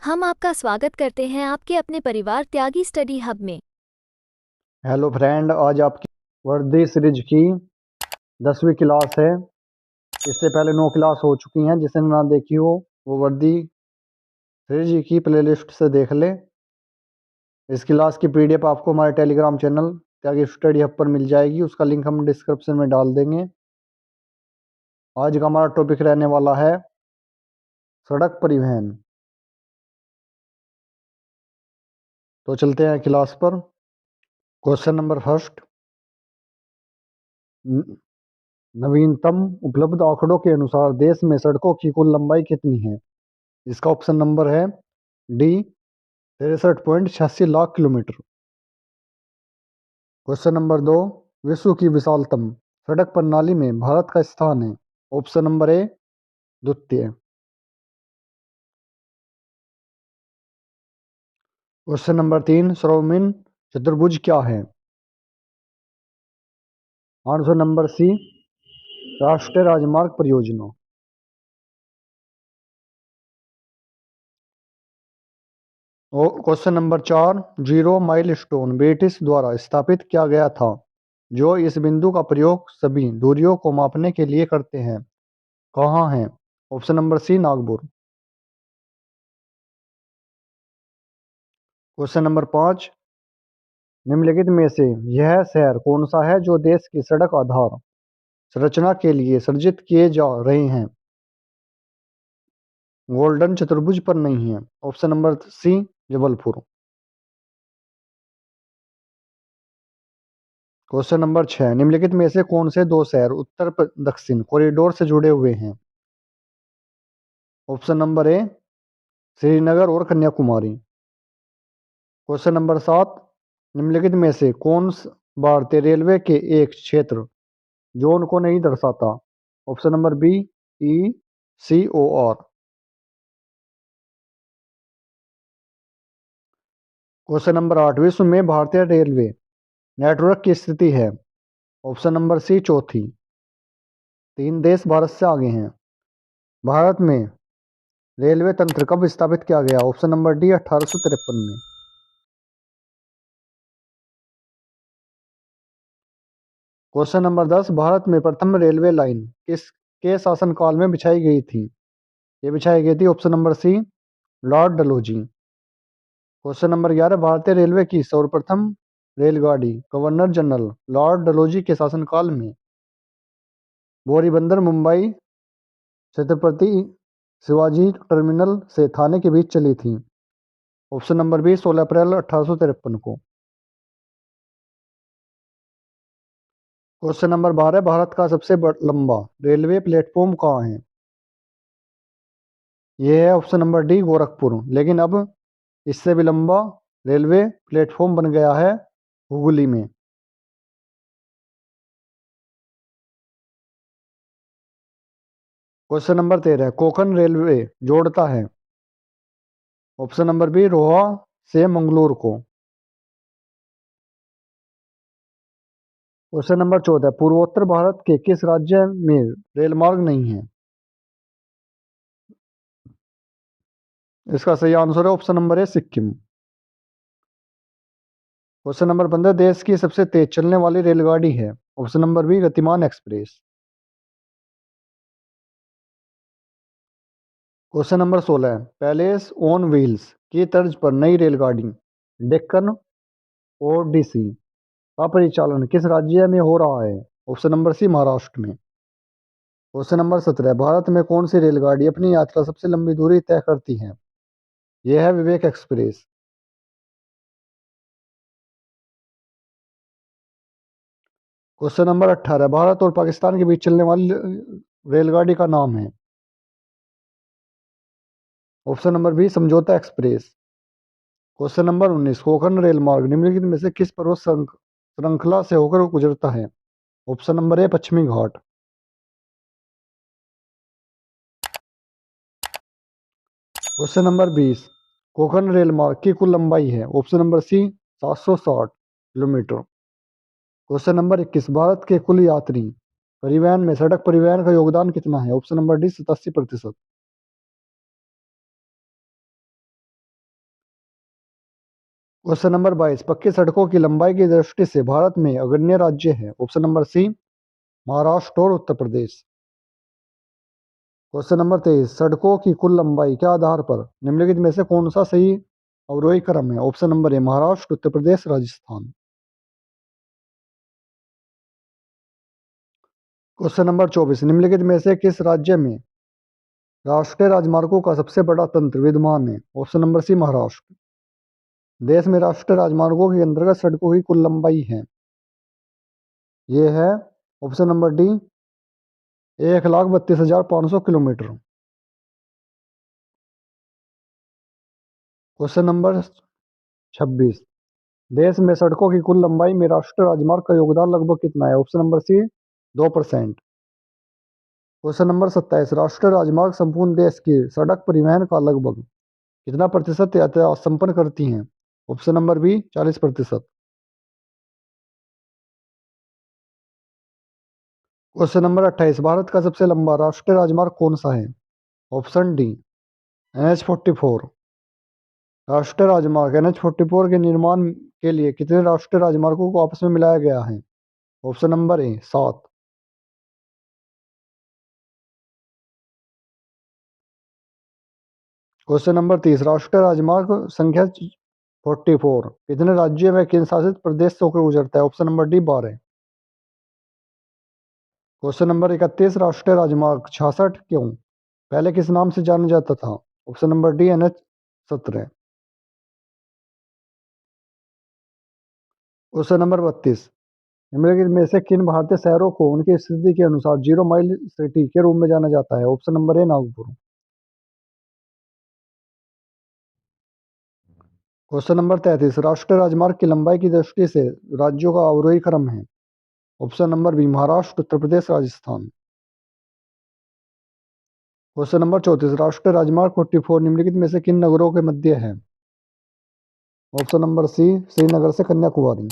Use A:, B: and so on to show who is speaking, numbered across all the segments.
A: हम आपका स्वागत करते हैं आपके अपने परिवार त्यागी स्टडी हब में।
B: हेलो फ्रेंड, आज आपकी वर्दी सीरीज की 10वीं क्लास है। इससे पहले 9 क्लास हो चुकी हैं। जिसने ना देखी हो वो वर्दी सीरीज की प्लेलिस्ट से देख ले। इस क्लास की पीडीएफ आपको हमारे टेलीग्राम चैनल त्यागी स्टडी हब पर मिल जाएगी। उसका लिंक हम डिस्क्रिप्शन में डाल देंगे। आज का हमारा टॉपिक रहने वाला है सड़क परिवहन। तो चलते हैं क्लास पर। क्वेश्चन नंबर फर्स्ट, नवीनतम उपलब्ध आंकड़ों के अनुसार देश में सड़कों की कुल लंबाई कितनी है? इसका ऑप्शन नंबर है D 63.86 lakh kilometre. Question number 2, विश्व की विशालतम सड़क प्रणाली में भारत का स्थान है? ऑप्शन नंबर ए द्वितीय। क्वेश्चन नंबर 3, श्रोमिन चतुर्भुज क्या है? आंसर नंबर सी, राष्ट्रीय राजमार्ग परियोजना। और question number 4, zero mile stone British द्वारा स्थापित किया गया था, जो इस बिंदु का प्रयोग सभी दूरियों को मापने के लिए करते हैं, कहाँ है? Option number C, Nagpur. Question number 5, निम्नलिखित में से यह शहर कौन सा है जो देश की सड़क आधार संरचना के लिए सृजित किए जा रहे हैं, गोल्डन चतुर्भुज पर नहीं है? Option number C, Jabalpur. Question number 6, निम्नलिखित में से कौन से दो शहर उत्तर दक्षिण कॉरिडोर से जुड़े हुए हैं? ऑप्शन नंबर ए, श्रीनगर और कन्याकुमारी। क्वेश्चन नंबर 7, निम्नलिखित में से कौन भारतीय रेलवे के एक क्षेत्र जोन को नहीं दर्शाता? Option number B, E, C, O, R. Question number 8, विश्व में भारतीय रेलवे नेटवर्क की स्थिति है? ऑप्शन नंबर सी, चौथी। 3 देश भारत से आगे हैं। भारत में रेलवे तंत्र कब स्थापित किया गया? ऑप्शन नंबर डी, 1853 में। क्वेश्चन नंबर 10, भारत में प्रथम रेलवे लाइन किस के शासनकाल में बिछाई गई थी? ये बिछाई गई थी option number C, Lord Dalhousie. Question number 11, भारतीय रेलवे की सर्वप्रथम रेलगाड़ी गवर्नर जनरल लॉर्ड डलहौजी के शासनकाल में बोरीबंदर मुंबई छत्रपति शिवाजी टर्मिनल से थाने के बीच चली थी? ऑप्शन नंबर बी, 16 अप्रैल 1853 को। क्वेश्चन नंबर 12, भारत का सबसे लंबा रेलवे प्लेटफॉर्म कहाँ है? यह है ऑप्शन नंबर डी, गोरखपुर। लेकिन अब इससे भी लंबा रेलवे प्लेटफॉर्म बन गया है हुगली में। क्वेश्चन नंबर 13, कोंकण रेलवे जोड़ता है? ऑप्शन नंबर बी, रोहा से मंगलोर को। क्वेश्चन नंबर 14, पूर्वोत्तर भारत के किस राज्य में रेलमार्ग नहीं है? इसका सही आंसर है ऑप्शन नंबर ए, सिक्किम। क्वेश्चन नंबर 15, देश की सबसे तेज चलने वाली रेलगाड़ी है? ऑप्शन नंबर बी, गतिमान express. Question number 16, palace on wheels की तर्ज पर नई रेलगाड़ी डेक्कन ओडिसी का परिचालन किस राज्य में हो रहा है? ऑप्शन नंबर सी, महाराष्ट्र में। क्वेश्चन नंबर 17, भारत में कौन सी रेलगाड़ी अपनी यात्रा सबसे लंबी दूरी तय करती है? यह है विवेक एक्सप्रेस। क्वेश्चन नंबर 18, भारत और पाकिस्तान के बीच चलने वाली रेलगाड़ी का नाम है? ऑप्शन नंबर बी, समझौता express. Question number 19, Konkan rail मार्ग निम्नलिखित में से किस पर्वत श्रृंखला से होकर गुजरता है? ऑप्शन नंबर ए, पश्चिमी घाट। क्वेश्चन नंबर 20, कोंकण रेल मार्ग की कुल लंबाई है? Option number C, 760 kilometre. Question number 21, Bharat के कुल यात्री परिवहन में सड़क परिवहन का योगदान कितना है? Option number D, 87%। Question number 22 पक्की सड़कों की लंबाई की दृष्टि से भारत में अग्रणी राज्य है। ऑप्शन नंबर सी महाराष्ट्र और उत्तर प्रदेश। क्वेश्चन नंबर 23 सड़कों की कुल लंबाई के आधार पर निम्नलिखित में से कौन सा सही अवरोही क्रम है। ऑप्शन नंबर ए महाराष्ट्र, उत्तर प्रदेश, राजस्थान। क्वेश्चन नंबर 24 निम्नलिखित में से किस राज्य में राष्ट्रीय राजमार्गों का सबसे बड़ा तंत्र विद्यमान है। Option number C Maharashtra. देश में राष्ट्रीय राजमार्गों के अंतर्गत सड़कों की कुल लंबाई है, ये है option number D 1,32,500 kilometre. Question number 26 देश में सड़कों की कुल लंबाई में राष्ट्रीय राजमार्ग का योगदान लगभग कितना है। Option number C 2%। Question number 27 राष्ट्रीय राजमार्ग संपूर्ण देश की सड़क परिवहन का लगभग कितना प्रतिशत यात्रा संपन्न करती हैं। Option number B 40%। Question number 28 Bharat का सबसे लंबा राष्ट्रीय राजमार्ग कौन सा है। Option D NH-44। राष्ट्रीय राजमार्ग NH-44 के निर्माण के लिए कितने राष्ट्रीय राजमार्गों को आपस में मिलाया गया है। ऑप्शन नंबर ए 7। क्वेश्चन नंबर 30 राष्ट्रीय राजमार्ग संख्या 44 कितने राज्यों में केंद्र शासित प्रदेशों को गुजरता है। Option number D 12। Question number 31 राष्ट्रीय राजमार्ग 66 क्यों पहले किस नाम से जाना जाता था। Option number D NH-17। Question number 32 निम्नलिखित में से किन भारतीय शहरों को उनकी स्थिति के अनुसार जीरो माइल सिटी के रूप में जाना जाता है। ऑप्शन नंबर ए नागपुर। क्वेश्चन नंबर 33 राष्ट्रीय राजमार्ग की लंबाई की दृष्टि से राज्यों का अवरोही क्रम है। Option number B Maharashtra, Uttar Pradesh, Rajasthan. Question number 34 राष्ट्रीय राजमार्ग 44 निम्नलिखित में से किन नगरों के मध्य है। ऑप्शन नंबर सी श्रीनगर से कन्याकुमारी।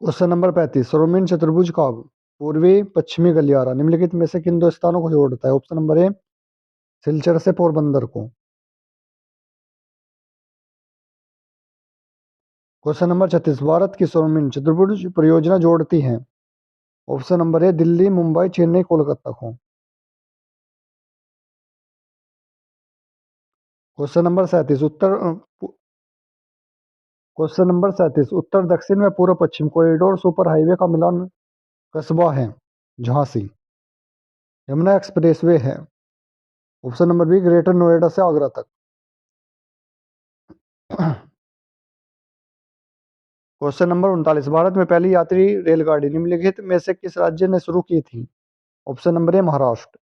B: क्वेश्चन नंबर 35 सौरमीन चतुर्भुज का पूर्वी पश्चिमी गलियारा निम्नलिखित में से किन दो स्थानों को जोड़ता है। ऑप्शन नंबर ए सिलचर से पोरबंदर को। क्वेश्चन नंबर 36 भारत की सौरमीन चतुर्भुज परियोजना जोड़ती है। ऑप्शन नंबर ए दिल्ली, मुंबई, चेन्नई, कोलकाता को। क्वेश्चन नंबर 37 क्वेश्चन नंबर 37 उत्तर दक्षिण में पूर्व पश्चिम कॉरिडोर सुपर हाईवे का मिलान कस्बा है। झांसी। यमुना एक्सप्रेसवे है। Option number be greater Noida से आगरा तक। क्वेश्चन नंबर 39 भारत में पहली यात्री रेलगाड़ी निम्नलिखित में से किस राज्य ने शुरू की थी। ऑप्शन नंबर ए महाराष्ट्र।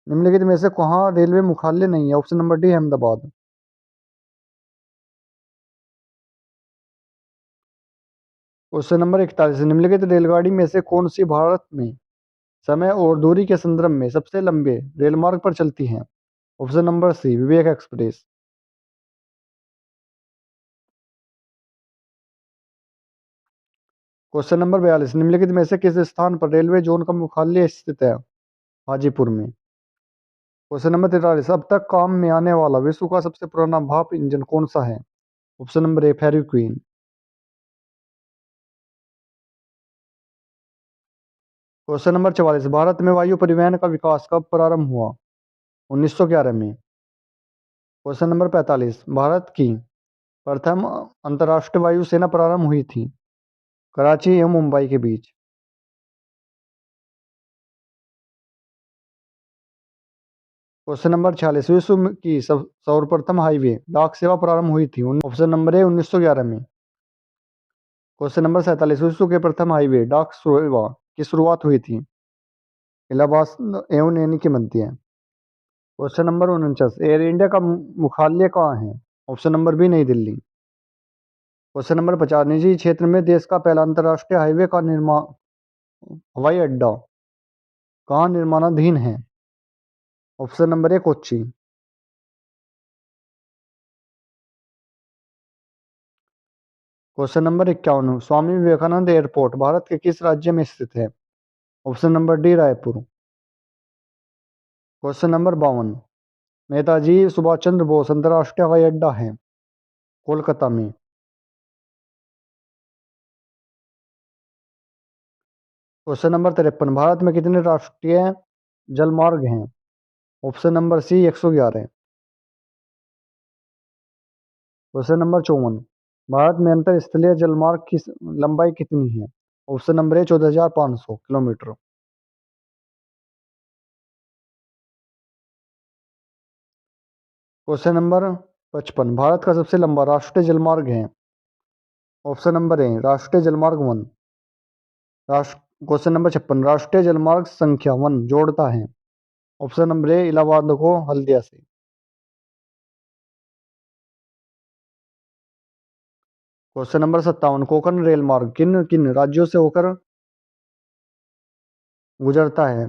B: निम्नलिखित में से कहाँ रेलवे मुख्यालय नहीं है। Option number D Ahmedabad. Question number 41 निम्नलिखित रेलगाड़ी में से कौन सी भारत में समय और दूरी के संदर्भ में सबसे लंबे रेलमार्ग पर चलती हैं। ऑप्शन नंबर सी विवेक एक्सप्रेस। क्वेश्चन नंबर 42 निम्नलिखित में से किस स्थान पर रेलवे जोन का मुख्यालय स्थित है। हाजीपुर में। क्वेश्चन नंबर 43 अब तक काम में आने वाला विश्व का सबसे पुराना भाप इंजन कौन सा है। Option number A Fairy Queen. Question number 44 Bharat में वायु परिवहन का विकास कब प्रारंभ हुआ। 1911 में। क्वेश्चन नंबर 45 भारत की प्रथम अंतर्राष्ट्रीय वायु सेना प्रारंभ हुई थी कराची एवं मुंबई के बीच। क्वेश्चन नंबर 46 विश्व की सर्वप्रथम हाईवे डाक सेवा प्रारंभ हुई थी। ऑप्शन नंबर ए 1911 में। क्वेश्चन नंबर 47 विश्व के प्रथम हाईवे डाक सेवा की शुरुआत हुई थी इलाहाबाद एवं नैनी के मध्य। क्वेश्चन नंबर 49 एयर इंडिया का मुख्यालय कहाँ है। ऑप्शन नंबर बी नई दिल्ली। क्वेश्चन नंबर 50 निजी क्षेत्र में देश का पहला अंतर्राष्ट्रीय हाईवे का निर्माण हवाई अड्डा कहाँ निर्माणाधीन है। Option number A Kochi. Question number 51 Swami Vivekananda airport Bharat के किस राज्य में स्थित है। Option number D Raipur. Question number 52 Netaji Subhash Chandra Bose अंतर्राष्ट्रीय हवाई अड्डा है कोलकाता में। क्वेश्चन नंबर 53, भारत में कितने राष्ट्रीय जलमार्ग हैं? Option number C 111। Question number 54, Bharat में अंतर स्थलीय जलमार्ग की लंबाई कितनी है? Option number A 14,500 kilometre. Question number 55, Bharat का सबसे लंबा राष्ट्रीय जलमार्ग है? ऑप्शन नंबर ए राष्ट्रीय जलमार्ग 1। क्वेश्चन नंबर 56, राष्ट्रीय जलमार्ग संख्या 1 जोड़ता है? ऑप्शन नंबर ए इलाहाबाद को हल्दिया से। क्वेश्चन नंबर 57, कोंकण रेल मार्ग किन किन राज्यों से होकर गुजरता है?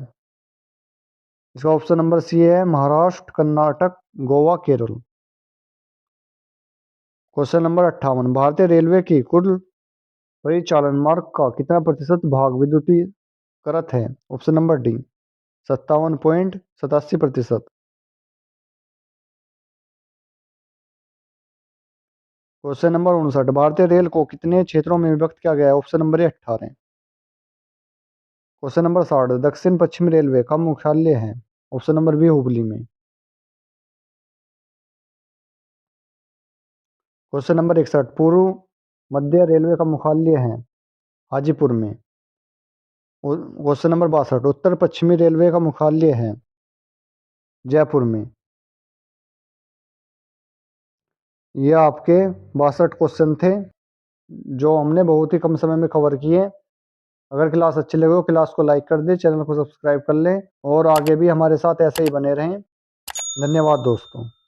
B: इसका ऑप्शन नंबर सी है महाराष्ट्र, कर्नाटक, गोवा, केरल। क्वेश्चन नंबर 58, भारतीय रेलवे की कुल परिचालन मार्ग का कितना प्रतिशत भाग विद्युतीकृत है? Option number D 57.87%। Question number 59, भारतीय रेल को कितने क्षेत्रों में विभक्त किया गया है? ऑप्शन नंबर ए 18। क्वेश्चन नंबर 60, दक्षिण पश्चिम रेलवे का मुख्यालय है? ऑप्शन नंबर बी हुबली में। क्वेश्चन नंबर 61, पूर्व मध्य रेलवे का मुख्यालय है हाजीपुर में। क्वेश्चन नंबर 62, उत्तर पश्चिमी रेलवे का मुख्यालय है जयपुर में। ये आपके 62 क्वेश्चन थे जो हमने बहुत ही कम समय में कवर किए। अगर क्लास अच्छी लगे हो क्लास को लाइक कर दे, चैनल को सब्सक्राइब कर ले और आगे भी हमारे साथ ऐसे ही बने रहें। धन्यवाद दोस्तों।